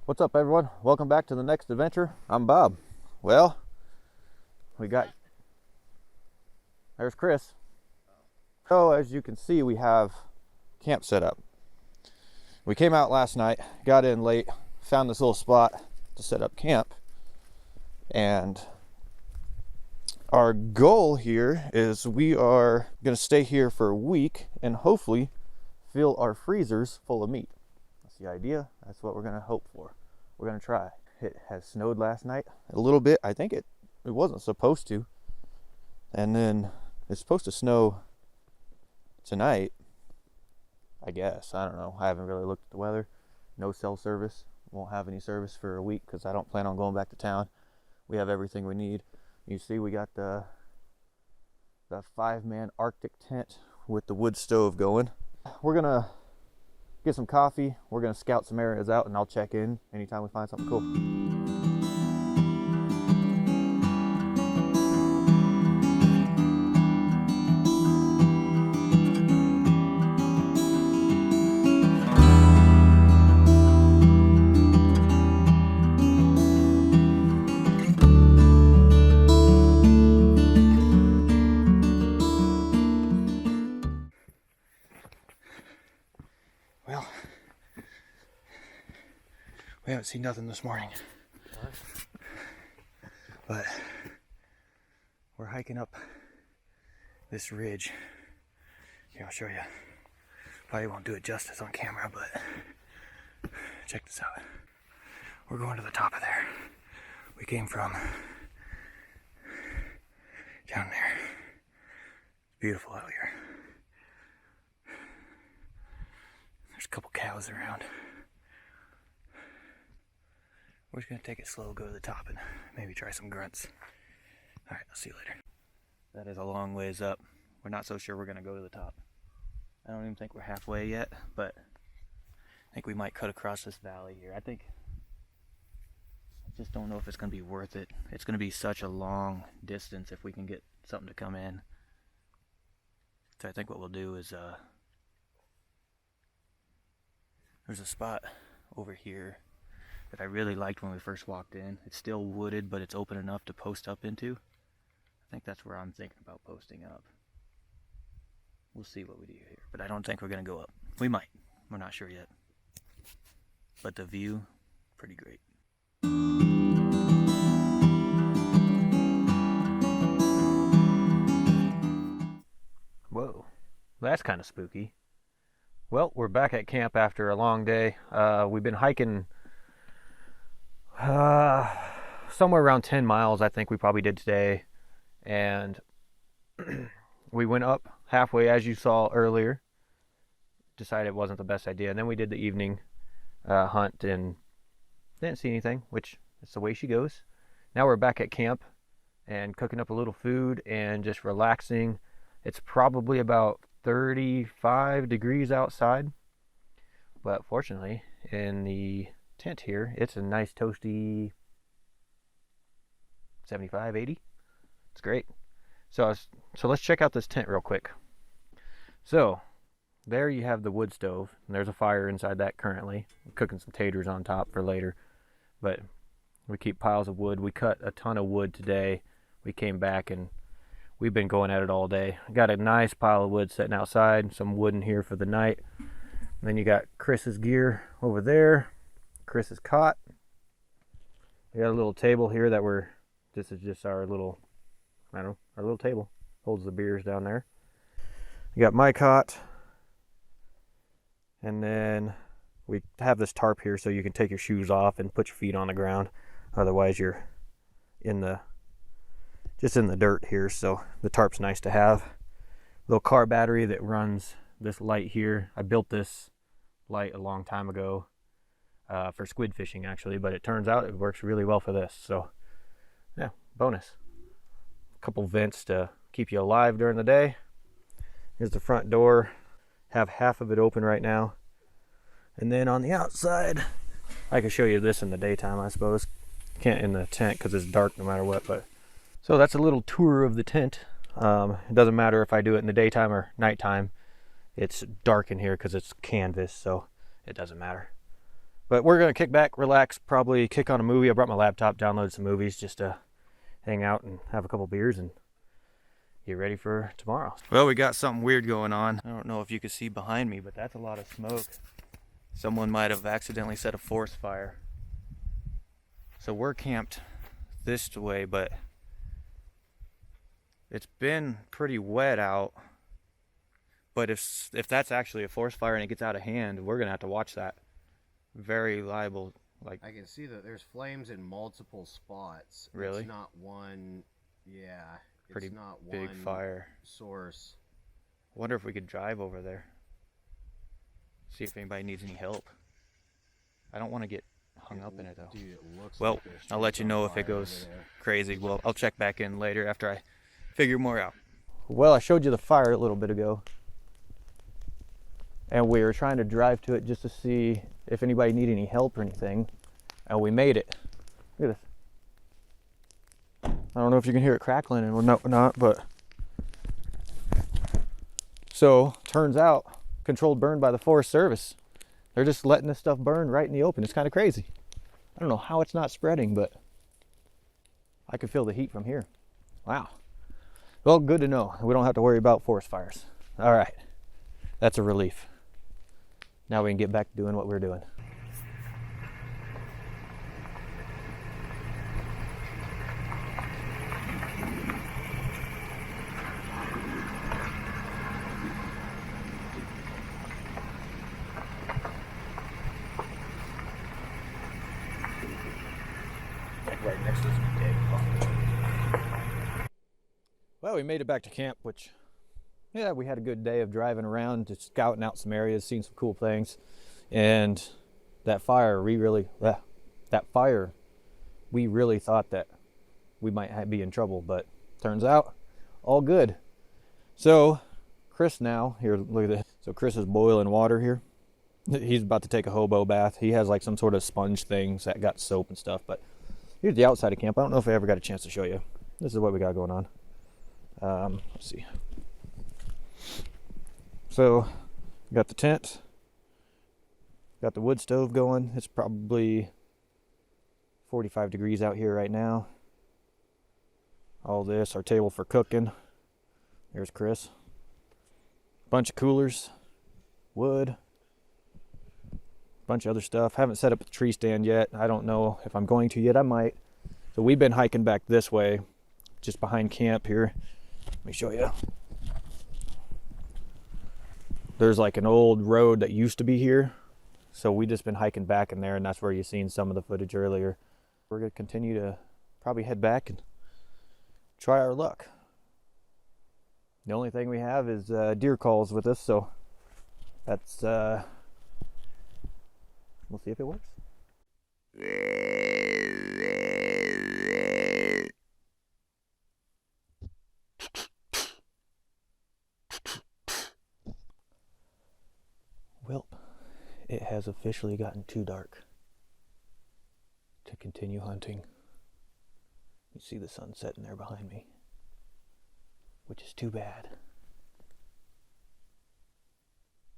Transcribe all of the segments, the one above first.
What's up, everyone? Welcome back to the next adventure. I'm Bob. Well, there's Chris. So as you can see, we have camp set up. We came out last night, got in late, found this little spot to set up camp, and our goal here is we are going to stay here for a week and hopefully fill our freezers full of meat. That's the idea. That's what we're going to hope for. We're going to try. It has snowed last night a little bit. I think it wasn't supposed to. And then it's supposed to snow tonight, I guess. I don't know. I haven't really looked at the weather. No cell service. Won't have any service for a week because I don't plan on going back to town. We have everything we need. You see, we got the 5-man Arctic tent with the wood stove going. We're going to get some coffee. We're going to scout some areas out, and I'll check in anytime we find something cool. Well, we haven't seen nothing this morning, but we're hiking up this ridge. Here, I'll show you. Probably won't do it justice on camera, but check this out. We're going to the top of there. We came from down there. It's beautiful out here. There's a couple cows around. We're just gonna take it slow, go to the top, and maybe try some grunts. All right, I'll see you later. That is a long ways up. We're not so sure we're gonna go to the top. I don't even think we're halfway yet, but I think we might cut across this valley here. I just don't know if it's gonna be worth it. It's gonna be such a long distance if we can get something to come in. So I think what we'll do is, there's a spot over here that I really liked when we first walked in. It's still wooded, but it's open enough to post up into. I think that's where I'm thinking about posting up. We'll see what we do here, but I don't think we're gonna go up. We might, we're not sure yet. But the view, pretty great. Whoa, that's kind of spooky. Well, we're back at camp after a long day. We've been hiking somewhere around 10 miles, I think we probably did today. And we went up halfway, as you saw earlier. Decided it wasn't the best idea. And then we did the evening hunt and didn't see anything, which is the way she goes. Now we're back at camp and cooking up a little food and just relaxing. It's probably about 35 degrees outside, but fortunately in the tent here it's a nice toasty 75, 80. It's great. So let's check out this tent real quick. So there you have the wood stove, and there's a fire inside that currently. I'm cooking some taters on top for later, but we keep piles of wood. We cut a ton of wood today. We came back and we've been going at it all day. Got a nice pile of wood sitting outside, some wood in here for the night. And then you got Chris's gear over there, Chris's cot. We got a little table here that this is just our little, our little table. Holds the beers down there. You got my cot. And then we have this tarp here so you can take your shoes off and put your feet on the ground. Otherwise you're just in the dirt here, so the tarp's nice to have. Little car battery that runs this light here. I built this light a long time ago for squid fishing actually, but it turns out it works really well for this. So yeah, bonus. A couple vents to keep you alive during the day. Here's the front door. Have half of it open right now. And then on the outside, I can show you this in the daytime, I suppose. Can't in the tent because it's dark no matter what, but so that's a little tour of the tent. It doesn't matter if I do it in the daytime or nighttime. It's dark in here because it's canvas, so it doesn't matter. But we're gonna kick back, relax, probably kick on a movie. I brought my laptop, download some movies just to hang out and have a couple beers and get ready for tomorrow. Well, we got something weird going on. I don't know if you can see behind me, but that's a lot of smoke. Someone might have accidentally set a forest fire. So we're camped this way, but it's been pretty wet out. But if that's actually a forest fire and it gets out of hand, we're gonna have to watch that. Very liable. Like, I can see that there's flames in multiple spots. Really? It's not one. Yeah. Pretty it's not big one fire. source. I wonder if we could drive over there. See if anybody needs any help. I don't want to get hung up in it though. Dude, it looks well, like there's I'll let you know if it goes crazy. Well, I'll check back in later after I figure more out. Well, I showed you the fire a little bit ago. And we were trying to drive to it just to see if anybody needed any help or anything. And we made it. Look at this. I don't know if you can hear it crackling and not, but. So, turns out, controlled burn by the Forest Service. They're just letting this stuff burn right in the open. It's kind of crazy. I don't know how it's not spreading, but I can feel the heat from here. Wow. Well, good to know. We don't have to worry about forest fires. All right. That's a relief. Now we can get back to doing what we're doing. Right next to this big pond. Well, we made it back to camp, which, yeah, we had a good day of driving around, just scouting out some areas, seeing some cool things. And that fire, we really thought that we might be in trouble, but turns out all good. So Chris now, here, look at this. So Chris is boiling water here. He's about to take a hobo bath. He has like some sort of sponge things that got soap and stuff, but here's the outside of camp. I don't know if I ever got a chance to show you. This is what we got going on. Let's see. So, got the tent. Got the wood stove going. It's probably 45 degrees out here right now. All this, our table for cooking. There's Chris. Bunch of coolers, wood, bunch of other stuff. Haven't set up a tree stand yet. I don't know if I'm going to yet. I might. So we've been hiking back this way, just behind camp here. Let me show you. There's like an old road that used to be here. So we just been hiking back in there, and that's where you seen some of the footage earlier. We're gonna continue to probably head back and try our luck. The only thing we have is deer calls with us, so that's we'll see if it works. Well, it has officially gotten too dark to continue hunting. You see the sun setting there behind me, which is too bad,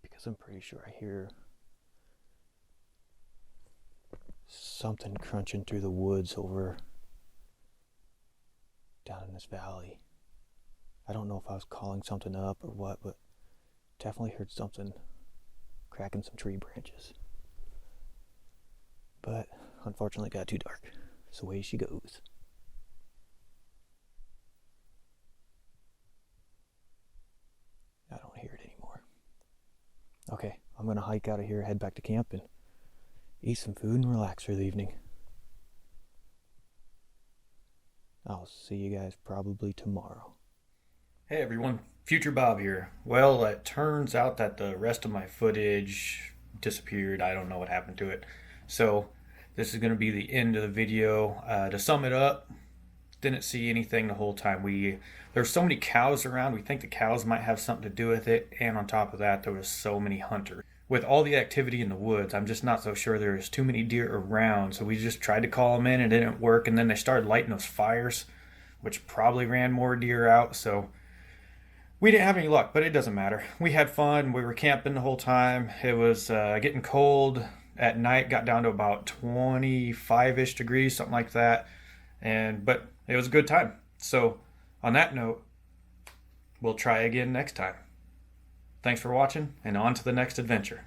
because I'm pretty sure I hear something crunching through the woods over down in this valley. I don't know if I was calling something up or what, but definitely heard something cracking some tree branches. But unfortunately it got too dark. It's the way she goes. I don't hear it anymore. Okay, I'm gonna hike out of here, head back to camp, and eat some food and relax for the evening. I'll see you guys probably tomorrow. Hey everyone, Future Bob here. Well, it turns out that the rest of my footage disappeared. I don't know what happened to it. So this is going to be the end of the video. To sum it up, didn't see anything the whole time. There's so many cows around, we think the cows might have something to do with it. And on top of that, there was so many hunters. With all the activity in the woods, I'm just not so sure there's too many deer around. So we just tried to call them in and it didn't work. And then they started lighting those fires, which probably ran more deer out. So we didn't have any luck, but it doesn't matter. We had fun. We were camping the whole time. It was getting cold. at night, got down to about 25-ish degrees, something like that. But it was a good time. So on that note, we'll try again next time. Thanks for watching, and on to the next adventure.